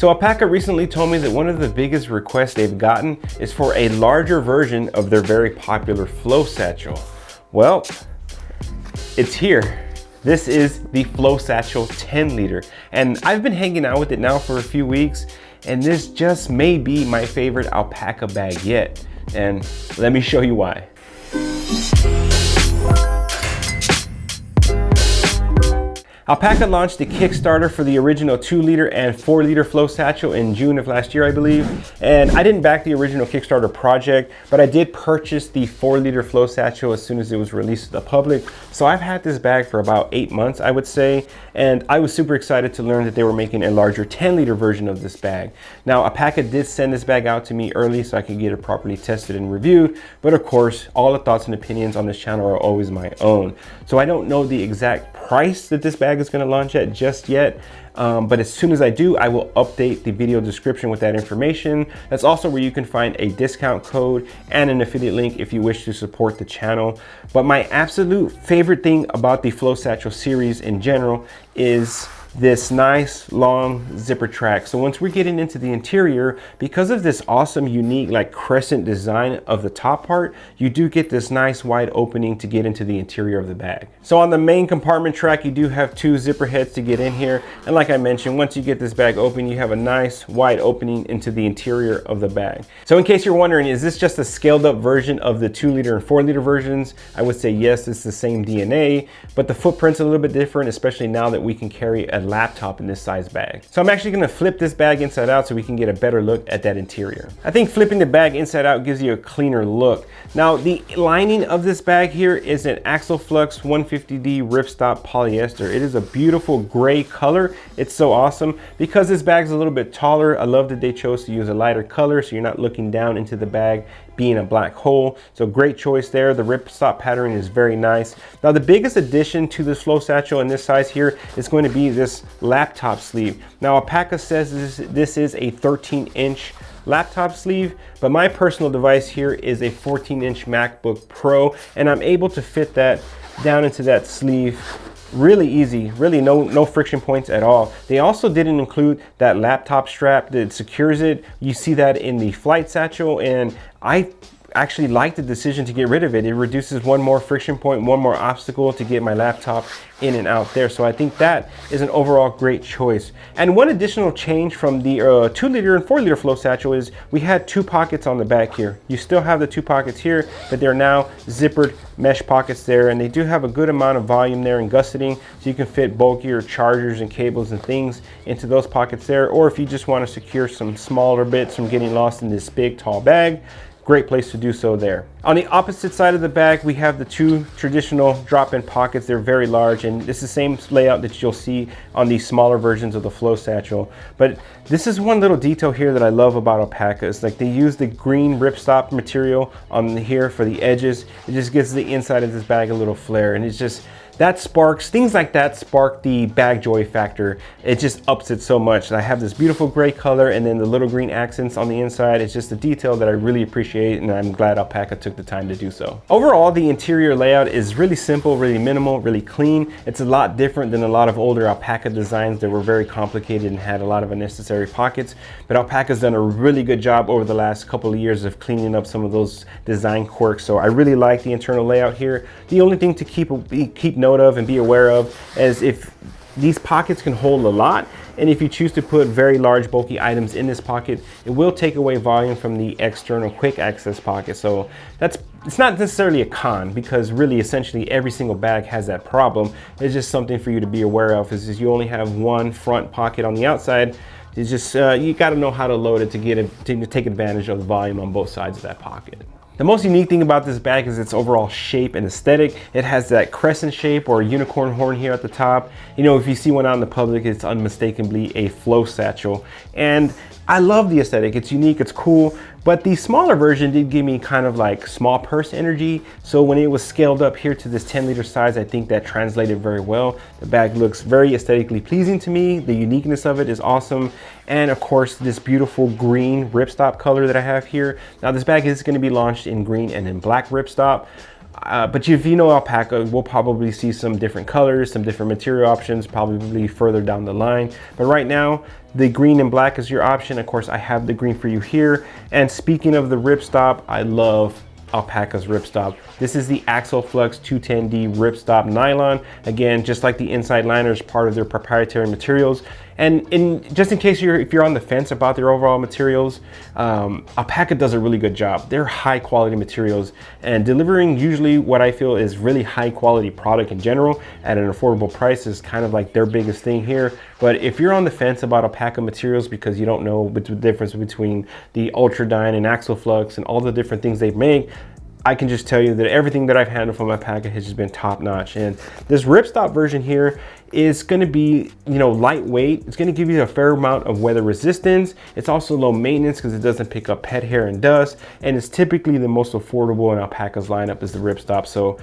So Alpaca recently told me that one of the biggest requests they've gotten is for a larger version of their very popular Flow Satchel. Well, it's here. This is the Flow Satchel 10 liter. And I've been hanging out with it now for a few weeks, and this just may be my favorite Alpaca bag yet. And let me show you why. Alpaca launched the Kickstarter for the original 2 liter and 4 liter Flow Satchel in June of last year, I believe. And I didn't back the original Kickstarter project, but I did purchase the 4 liter Flow Satchel as soon as it was released to the public. So I've had this bag for about 8 months, I would say. And I was super excited to learn that they were making a larger 10 liter version of this bag. Now, Alpaca did send this bag out to me early so I could get it properly tested and reviewed. But of course, all the thoughts and opinions on this channel are always my own. So I don't know the exact price that this bag is going to launch at just yet, but as soon as I do, I will update the video description with that information. That's also where you can find a discount code and an affiliate link if you wish to support the channel. But my absolute favorite thing about the Flow Satchel series in general is this nice long zipper track. So once we're getting into the interior, because of this awesome unique like crescent design of the top part, you do get this nice wide opening to get into the interior of the bag. So on the main compartment track, you do have 2 zipper heads to get in here, and like I mentioned, once you get this bag open, you have a nice wide opening into the interior of the bag. So in case you're wondering, is this just a scaled up version of the 2 liter and 4 liter versions? I would say yes, it's the same DNA, but the footprint's a little bit different, especially now that we can carry a laptop in this size bag. So I'm actually going to flip this bag inside out so we can get a better look at that interior. I think flipping the bag inside out gives you a cleaner look. Now the lining of this bag here is an Axle Flux 150D ripstop polyester. It is a beautiful gray color. It's so awesome. Because this bag's a little bit taller, I love that they chose to use a lighter color so you're not looking down into the bag being a black hole. So great choice there. The ripstop pattern is very nice. Now the biggest addition to this Flow Satchel in this size here is going to be this laptop sleeve. Now Alpaca says this is a 13-inch laptop sleeve, but my personal device here is a 14-inch MacBook Pro, and I'm able to fit that down into that sleeve really easy, really no friction points at all. They also didn't include that laptop strap that secures it. You see that in the Flight Satchel, and I actually like the decision to get rid of it. It reduces one more friction point, one more obstacle to get my laptop in and out there. So I think that is an overall great choice. And one additional change from the 2 liter and 4 liter Flow Satchel is we had 2 pockets on the back here. You still have the 2 pockets here, but they're now zippered mesh pockets there, and they do have a good amount of volume there and gusseting, so you can fit bulkier chargers and cables and things into those pockets there. Or if you just want to secure some smaller bits from getting lost in this big tall bag, great place to do so there. On the opposite side of the bag, we have the 2 traditional drop-in pockets. They're very large, and this is the same layout that you'll see on the smaller versions of the Flow Satchel. But this is one little detail here that I love about Alpaca. It's like they use the green ripstop material on here for the edges. It just gives the inside of this bag a little flair, and it's just, that sparks, things like that spark the bag joy factor. It just ups it so much. I have this beautiful gray color and then the little green accents on the inside. It's just a detail that I really appreciate, and I'm glad Alpaca took the time to do so. Overall, the interior layout is really simple, really minimal, really clean. It's a lot different than a lot of older Alpaca designs that were very complicated and had a lot of unnecessary pockets. But Alpaca's done a really good job over the last couple of years of cleaning up some of those design quirks. So I really like the internal layout here. The only thing to keep note of and be aware of is if these pockets can hold a lot, and if you choose to put very large bulky items in this pocket, it will take away volume from the external quick access pocket. So it's not necessarily a con, because really essentially every single bag has that problem. It's just something for you to be aware of, is you only have one front pocket on the outside. It's just you got to know how to load it to take advantage of the volume on both sides of that pocket. The most unique thing about this bag is its overall shape and aesthetic. It has that crescent shape or unicorn horn here at the top. You know, if you see one out in the public, it's unmistakably a Flow Satchel. And I love the aesthetic. It's unique, it's cool, but the smaller version did give me kind of like small purse energy. So when it was scaled up here to this 10 liter size, I think that translated very well. The bag looks very aesthetically pleasing to me. The uniqueness of it is awesome. And of course, this beautiful green ripstop color that I have here. Now this bag is going to be launched in green and in black ripstop. But if you know Alpaca, we'll probably see some different colors, some different material options, probably further down the line. But right now, the green and black is your option. Of course, I have the green for you here. And speaking of the ripstop, I love Alpaca's ripstop. This is the Axle Flux 210D ripstop nylon. Again, just like the inside liner is part of their proprietary materials. And just in case if you're on the fence about their overall materials, Alpaca does a really good job. They're high quality materials and delivering usually what I feel is really high quality product in general at an affordable price is kind of like their biggest thing here. But if you're on the fence about Alpaca materials because you don't know the difference between the Ultradyne and Axle Flux and all the different things they make, I can just tell you that everything that I've handled from Alpaca has just been top notch. And this ripstop version here is going to be, you know, lightweight. It's going to give you a fair amount of weather resistance. It's also low maintenance because it doesn't pick up pet hair and dust. And it's typically the most affordable in Alpaca's lineup is the ripstop. So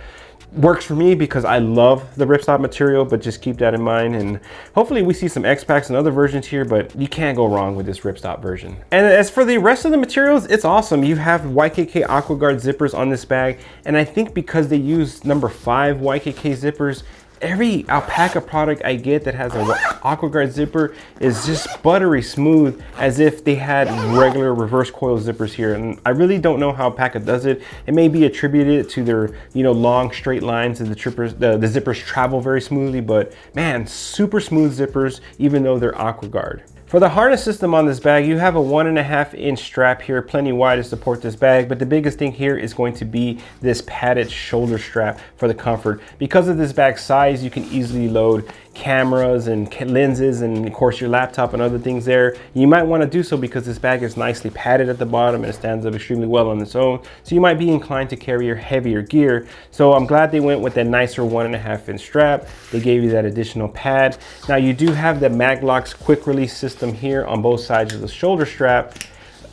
works for me because I love the ripstop material, but just keep that in mind. And hopefully we see some X-Packs and other versions here, but you can't go wrong with this ripstop version. And as for the rest of the materials, it's awesome. You have YKK AquaGuard zippers on this bag. And I think because they use number 5 YKK zippers, every Alpaca product I get that has an AquaGuard zipper is just buttery smooth as if they had regular reverse coil zippers here. And I really don't know how Alpaca does it. It may be attributed to their, you know, long straight lines and the zippers travel very smoothly, but man, super smooth zippers, even though they're AquaGuard. For the harness system on this bag, you have a 1.5 inch strap here, plenty wide to support this bag, but the biggest thing here is going to be this padded shoulder strap for the comfort. Because of this bag's size, you can easily load cameras and lenses and of course your laptop and other things there. You might want to do so because this bag is nicely padded at the bottom and it stands up extremely well on its own. So you might be inclined to carry your heavier gear. So I'm glad they went with that nicer 1.5 inch strap. They gave you that additional pad. Now you do have the MagLock's quick release system here on both sides of the shoulder strap.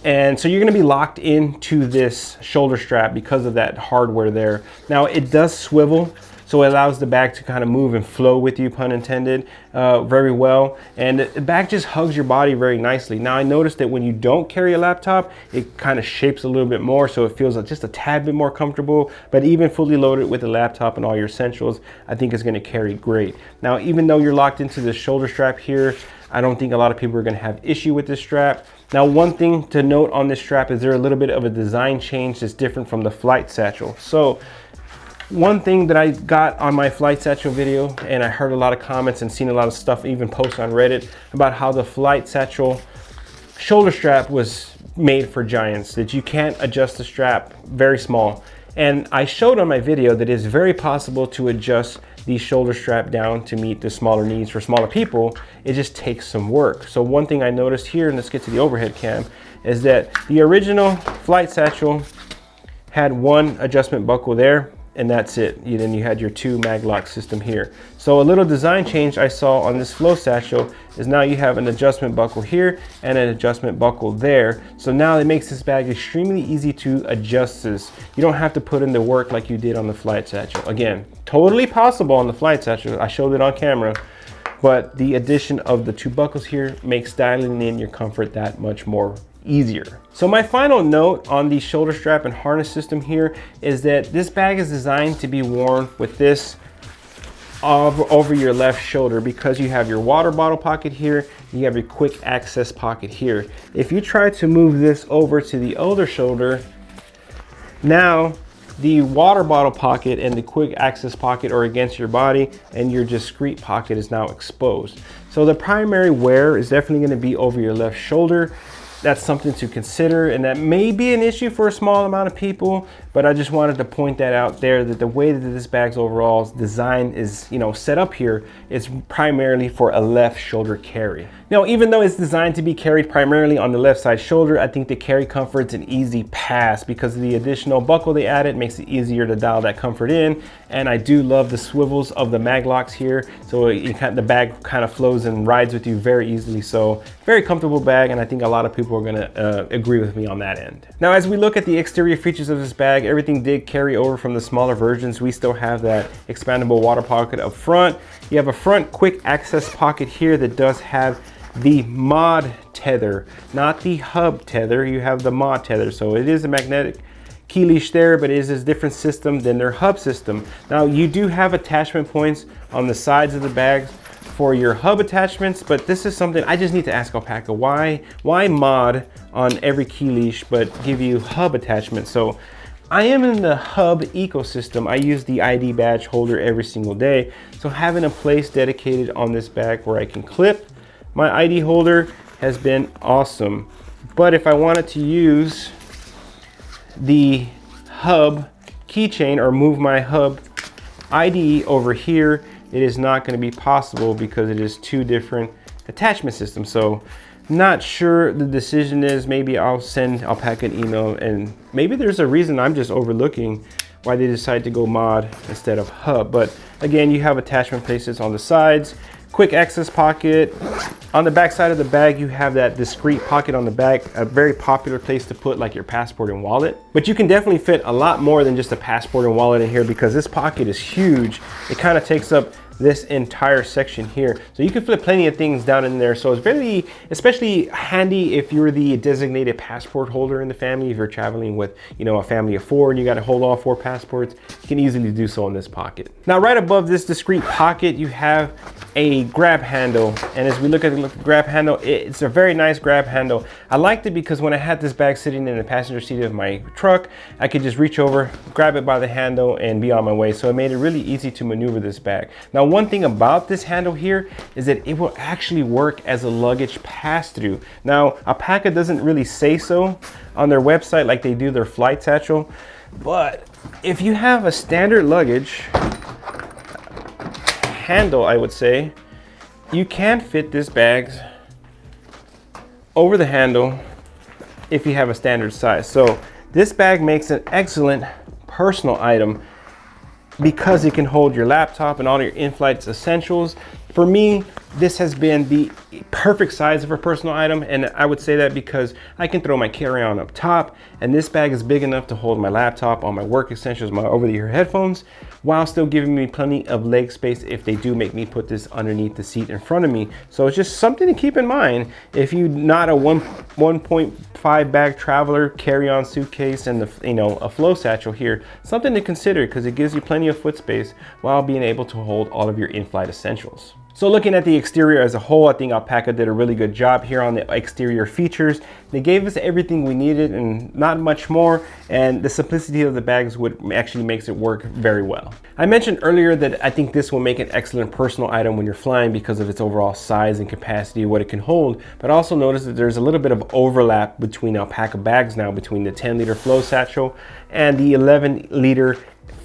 And so you're going to be locked into this shoulder strap because of that hardware there. Now it does swivel, so it allows the bag to kind of move and flow with you, pun intended, very well. And the bag just hugs your body very nicely. Now I noticed that when you don't carry a laptop, it kind of shapes a little bit more, so it feels just a tad bit more comfortable. But even fully loaded with a laptop and all your essentials, I think it's going to carry great. Now, even though you're locked into the shoulder strap here, I don't think a lot of people are going to have issue with this strap. Now, one thing to note on this strap is there a little bit of a design change that's different from the Flight Satchel. So one thing that I got on my Flight Satchel video, and I heard a lot of comments and seen a lot of stuff, even posts on Reddit, about how the Flight Satchel shoulder strap was made for giants, that you can't adjust the strap, very small. And I showed on my video that it's very possible to adjust the shoulder strap down to meet the smaller needs for smaller people. It just takes some work. So one thing I noticed here, and let's get to the overhead cam, is that the original Flight Satchel had one adjustment buckle there, and that's it. Then you had your 2 MagLock system here. So a little design change I saw on this Flow Satchel is now you have an adjustment buckle here and an adjustment buckle there. So now it makes this bag extremely easy to adjust this. You don't have to put in the work like you did on the Flight Satchel. Again, totally possible on the Flight Satchel. I showed it on camera, but the addition of the 2 buckles here makes dialing in your comfort that much more easier. So my final note on the shoulder strap and harness system here is that this bag is designed to be worn with this over your left shoulder because you have your water bottle pocket here, you have your quick access pocket here. If you try to move this over to the other shoulder, now the water bottle pocket and the quick access pocket are against your body and your discreet pocket is now exposed. So the primary wear is definitely going to be over your left shoulder. That's something to consider, and that may be an issue for a small amount of people, but I just wanted to point that out there, that the way that this bag's overall design is, you know, set up here is primarily for a left shoulder carry. Now, even though it's designed to be carried primarily on the left side shoulder, I think the carry comfort's an easy pass because of the additional buckle they added makes it easier to dial that comfort in. And I do love the swivels of the MagLocks here, so the bag kind of flows and rides with you very easily. So very comfortable bag, and I think a lot of people are gonna agree with me on that end. Now, as we look at the exterior features of this bag, everything did carry over from the smaller versions. We still have that expandable water pocket up front. You have a front quick access pocket here that does have the mod tether, not the hub tether. You have the mod tether, so it is a magnetic key leash there, but it is a different system than their hub system. Now you do have attachment points on the sides of the bags for your hub attachments, but this is something I just need to ask Alpaca. Why mod on every key leash but give you hub attachments? So I am in the hub ecosystem. I use the ID badge holder every single day. So having a place dedicated on this bag where I can clip my ID holder has been awesome. But if I wanted to use the hub keychain or move my hub ID over here, it is not going to be possible because it is two different attachment systems. So not sure the decision is. Maybe I'll send Alpaca an email, and maybe there's a reason I'm just overlooking why they decide to go mod instead of hub. But again, you have attachment places on the sides, quick access pocket. On the back side of the bag, you have that discreet pocket on the back, a very popular place to put like your passport and wallet. But you can definitely fit a lot more than just a passport and wallet in here because this pocket is huge. It kind of takes up this entire section here. So you can fit plenty of things down in there. So it's very, especially handy if you're the designated passport holder in the family. If you're traveling with, you know, a family of 4 and you got to hold all 4 passports, you can easily do so in this pocket. Now, right above this discreet pocket, you have a grab handle. And as we look at the grab handle, it's a very nice grab handle. I liked it because when I had this bag sitting in the passenger seat of my truck, I could just reach over, grab it by the handle and be on my way. So it made it really easy to maneuver this bag. Now, one thing about this handle here is that it will actually work as a luggage pass-through. Now, Alpaca doesn't really say so on their website like they do their Flight Satchel, but if you have a standard luggage handle, I would say, you can fit this bag over the handle if you have a standard size. So this bag makes an excellent personal item because it can hold your laptop and all your in-flight essentials. For me, this has been the perfect size of a personal item, and I would say that because I can throw my carry-on up top, and this bag is big enough to hold my laptop, all my work essentials, my over-the-ear headphones, while still giving me plenty of leg space if they do make me put this underneath the seat in front of me. So it's just something to keep in mind if you're not a 1.5 bag traveler, carry-on suitcase, and a flow satchel here. Something to consider because it gives you plenty of foot space while being able to hold all of your in-flight essentials. So looking at the exterior as a whole, I think Alpaca did a really good job here on the exterior features. They gave us everything we needed and not much more, and the simplicity of the bags actually makes it work very well. I mentioned earlier that I think this will make an excellent personal item when you're flying because of its overall size and capacity of what it can hold, but also notice that there's a little bit of overlap between Alpaca bags now, between the 10-liter Flow Satchel and the 11-liter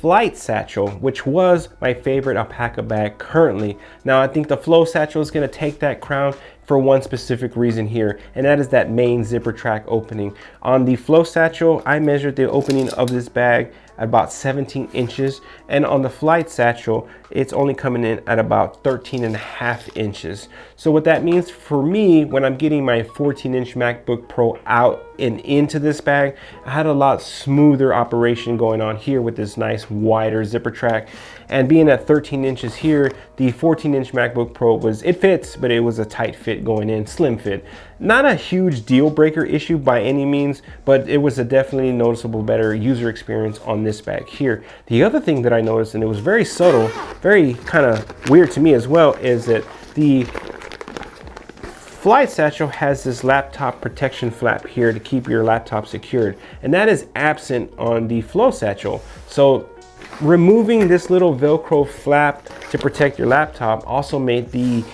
Flight Satchel, which was my favorite Alpaca bag currently. Now I think the Flow Satchel is going to take that crown for one specific reason here, and that is that main zipper track opening. On the Flow Satchel, I measured the opening of this bag at about 17 inches, and on the Flight Satchel, it's only coming in at about 13.5 inches. So what that means for me, when I'm getting my 14-inch MacBook Pro out and into this bag, I had a lot smoother operation going on here with this nice wider zipper track. And being at 13 inches here, the 14-inch MacBook Pro it fits, but it was a tight fit going in, slim fit. Not a huge deal breaker issue by any means, but it was a definitely noticeable better user experience on this bag here. The other thing that I noticed, and it was very subtle, very kind of weird to me as well, is that the Flight Satchel has this laptop protection flap here to keep your laptop secured, and that is absent on the Flow Satchel. So removing this little Velcro flap to protect your laptop also made the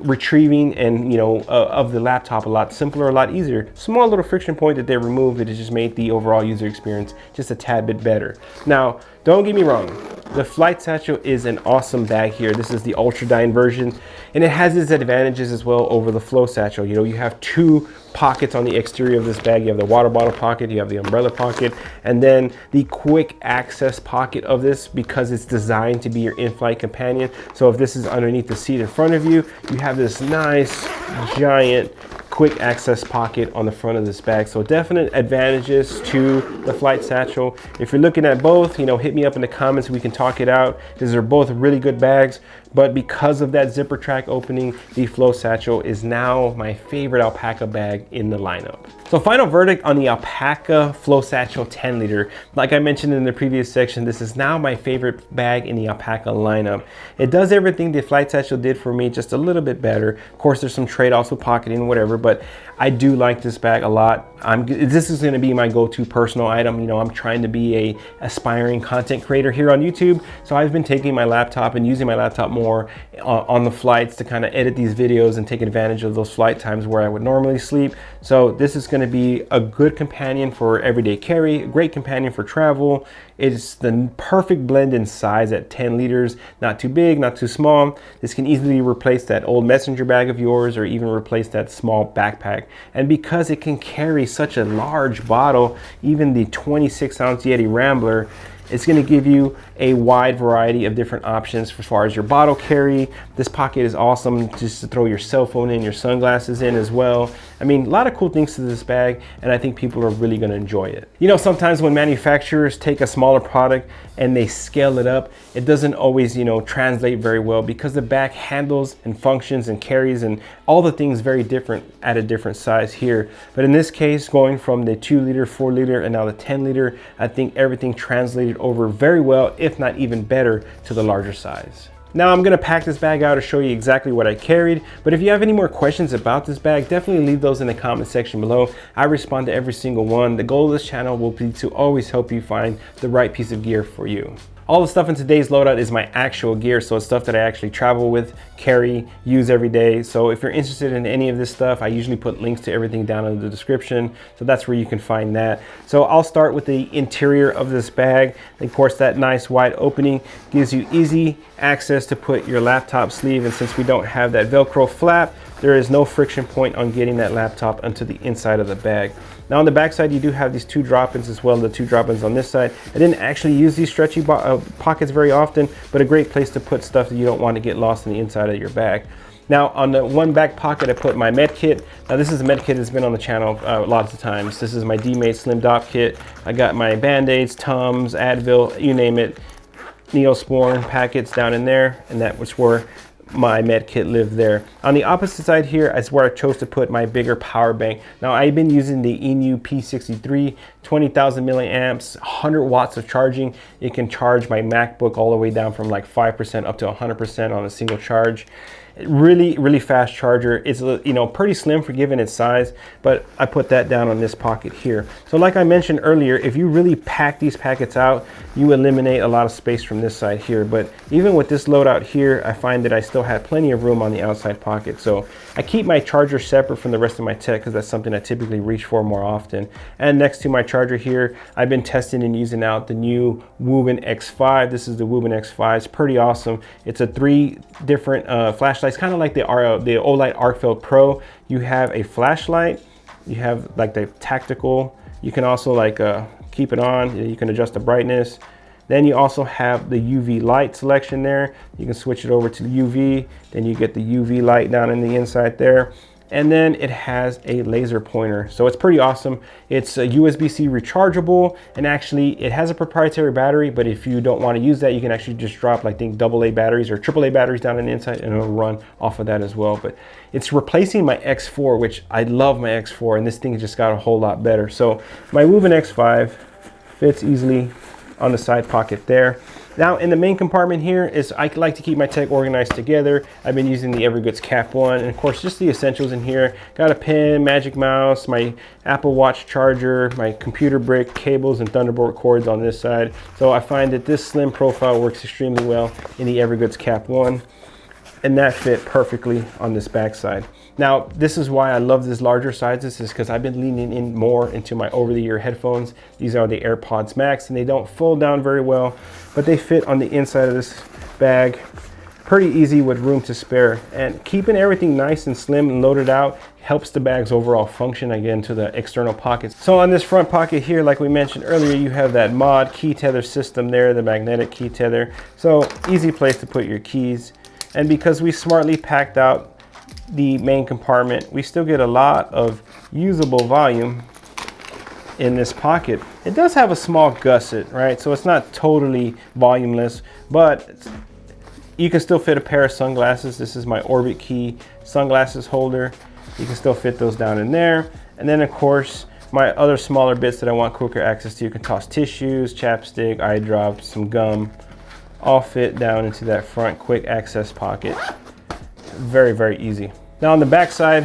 retrieving and of the laptop a lot simpler, a lot easier. Small little friction point that they removed that has just made the overall user experience just a tad bit better. Now, don't get me wrong, the Flight Satchel is an awesome bag here. This is the Ultradyne version, and it has its advantages as well over the Flow Satchel. You have 2 pockets on the exterior of this bag. You have the water bottle pocket, you have the umbrella pocket, and then the quick access pocket of this, because it's designed to be your in-flight companion. So if this is underneath the seat in front of you, you have this nice giant quick access pocket on the front of this bag. So definite advantages to the Flight Satchel. If you're looking at both, hit me up in the comments, we can talk it out. These are both really good bags, but because of that zipper track opening, the Flow Satchel is now my favorite alpaca bag in the lineup. So final verdict on the ALPAKA Flow Satchel 10 liter. Like I mentioned in the previous section, this is now my favorite bag in the ALPAKA lineup. It does everything the Flight Satchel did for me, just a little bit better. Of course, there's some trade-offs with pocketing and whatever, but I do like this bag a lot. This is gonna be my go-to personal item. You know, I'm trying to be a aspiring content creator here on YouTube. So I've been taking my laptop and using my laptop more on the flights to kind of edit these videos and take advantage of those flight times where I would normally sleep. So this is going to be a good companion for everyday carry, a great companion for travel. It's the perfect blend in size at 10 liters, not too big, not too small. This can easily replace that old messenger bag of yours or even replace that small backpack. And because it can carry such a large bottle, even the 26-ounce Yeti Rambler, it's going to give you a wide variety of different options as far as your bottle carry. This pocket is awesome just to throw your cell phone in, your sunglasses in as well. I mean, a lot of cool things to this bag, and I think people are really going to enjoy it. You know, sometimes when manufacturers take a smaller product and they scale it up, it doesn't always, you know, translate very well because the bag handles and functions and carries and all the things very different at a different size here. But in this case, going from the 2 liter, 4 liter, and now the 10 liter, I think everything translated over very well, if not even better, to the larger size. Now I'm gonna pack this bag out to show you exactly what I carried, but if you have any more questions about this bag, definitely leave those in the comment section below. I respond to every single one. The goal of this channel will be to always help you find the right piece of gear for you. All the stuff in today's loadout is my actual gear, so it's stuff that I actually travel with, carry, use every day. So if you're interested in any of this stuff, I usually put links to everything down in the description, so that's where you can find that. So I'll start with the interior of this bag. Of course, that nice wide opening gives you easy access to put your laptop sleeve, and since we don't have that Velcro flap, there is no friction point on getting that laptop onto the inside of the bag. Now on the back side, you do have these 2 drop-ins as well, the 2 drop-ins on this side. I didn't actually use these stretchy pockets very often, but a great place to put stuff that you don't want to get lost in the inside of your bag. Now on the one back pocket, I put my med kit. Now this is a med kit that's been on the channel lots of times. This is my D-Mate Slim Dop kit. I got my Band-Aids, Tums, Advil, you name it, Neosporin packets down in there, and that was where my med kit lived there. On the opposite side here is where I chose to put my bigger power bank. Now I've been using the Iniu P63, 20,000 milliamps, 100 watts of charging. It can charge my MacBook all the way down from like 5% up to 100% on a single charge. Really fast charger. It's, you know, pretty slim for given its size, but I put that down on this pocket here. So like I mentioned earlier, if you really pack these packets out, you eliminate a lot of space from this side here. But even with this loadout here, I find that I still have plenty of room on the outside pocket. So I keep my charger separate from the rest of my tech because that's something I typically reach for more often. And next to my charger here, I've been testing and using out the new Woobin X5. This is the Woobin X5. It's pretty awesome. It's a 3 different flashlights, kind of like the Olight Arcfeld Pro. You have a flashlight, you have like the tactical, you can also like keep it on, you can adjust the brightness. Then you also have the UV light selection there. You can switch it over to UV, then you get the UV light down in the inside there. And then it has a laser pointer. So it's pretty awesome. It's a USB-C rechargeable, and actually it has a proprietary battery, but if you don't want to use that, you can actually just drop, I think, AA batteries or AAA batteries down on the inside, and it'll run off of that as well. But it's replacing my X4, which I love my X4, and this thing just got a whole lot better. So my Woobin X5 fits easily on the side pocket there. Now in the main compartment here is, I like to keep my tech organized together. I've been using the EVERGOODS Cap 1, and of course just the essentials in here. Got a pen, Magic Mouse, my Apple Watch charger, my computer brick, cables, and Thunderbolt cords on this side. So I find that this slim profile works extremely well in the EVERGOODS Cap 1, and that fit perfectly on this back side. Now, this is why I love these larger sizes, is because I've been leaning in more into my over-the-ear headphones. These are the AirPods Max, and they don't fold down very well, but they fit on the inside of this bag pretty easy with room to spare. And keeping everything nice and slim and loaded out helps the bag's overall function, again, to the external pockets. So on this front pocket here, like we mentioned earlier, you have that mod key tether system there, the magnetic key tether. So easy place to put your keys. And because we smartly packed out the main compartment, we still get a lot of usable volume in this pocket. It does have a small gusset, right? So it's not totally volumeless, but you can still fit a pair of sunglasses. This is my Orbit Key sunglasses holder. You can still fit those down in there. And then of course, my other smaller bits that I want quicker access to, you can toss tissues, chapstick, eye drops, some gum, all fit down into that front quick access pocket. Very, very easy. Now on the back side,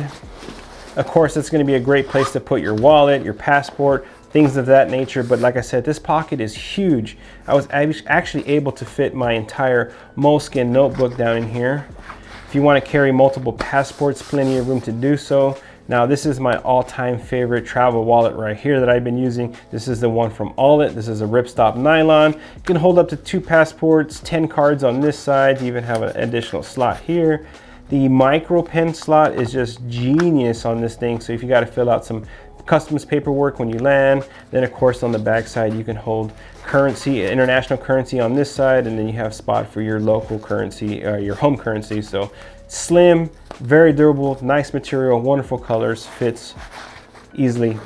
of course, it's going to be a great place to put your wallet, your passport, things of that nature. But like I said, this pocket is huge. I was actually able to fit my entire Moleskine notebook down in here. If you want to carry multiple passports, plenty of room to do so. Now this is my all-time favorite travel wallet right here that I've been using. This is the one from Allett. This is a ripstop nylon. You can hold up to 2 passports, 10 cards on this side. You even have an additional slot here. The micro pen slot is just genius on this thing. So if you got to fill out some customs paperwork when you land, then of course on the back side you can hold currency, international currency on this side, and then you have spot for your local currency, your home currency. So slim, very durable, nice material, wonderful colors, fits easily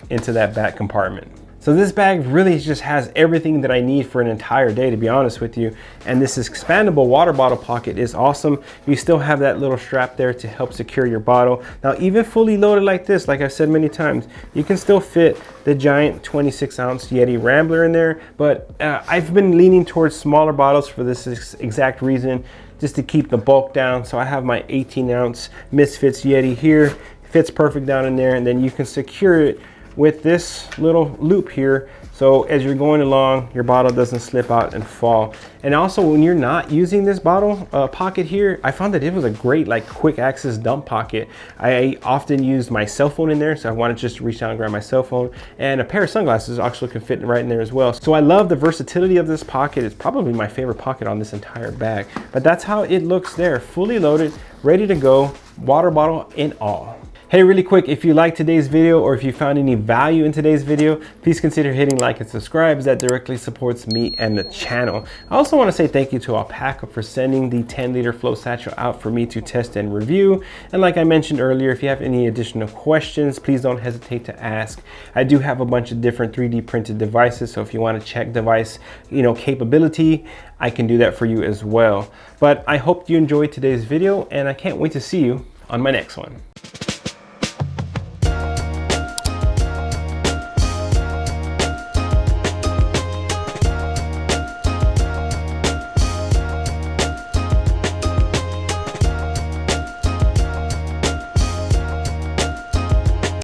into that back compartment. So this bag really just has everything that I need for an entire day, to be honest with you. And this expandable water bottle pocket is awesome. You still have that little strap there to help secure your bottle. Now, even fully loaded like this, like I've said many times, you can still fit the giant 26-ounce Yeti Rambler in there. But I've been leaning towards smaller bottles for this exact reason, just to keep the bulk down. So I have my 18-ounce Misfits Yeti here. Fits perfect down in there, and then you can secure it with this little loop here, so as you're going along, your bottle doesn't slip out and fall. And also, when you're not using this bottle pocket here, I found that it was a great like quick access dump pocket. I often used my cell phone in there, so I wanted just to reach out and grab my cell phone, and a pair of sunglasses actually can fit right in there as well. So I love the versatility of this pocket. It's probably my favorite pocket on this entire bag, but that's how it looks there, fully loaded, ready to go, water bottle and all. Hey, really quick, if you liked today's video or if you found any value in today's video, please consider hitting like and subscribe, as that directly supports me and the channel. I also want to say thank you to ALPAKA for sending the 10-liter flow satchel out for me to test and review. And like I mentioned earlier, if you have any additional questions, please don't hesitate to ask. I do have a bunch of different 3D printed devices, so if you want to check device, capability, I can do that for you as well. But I hope you enjoyed today's video, and I can't wait to see you on my next one.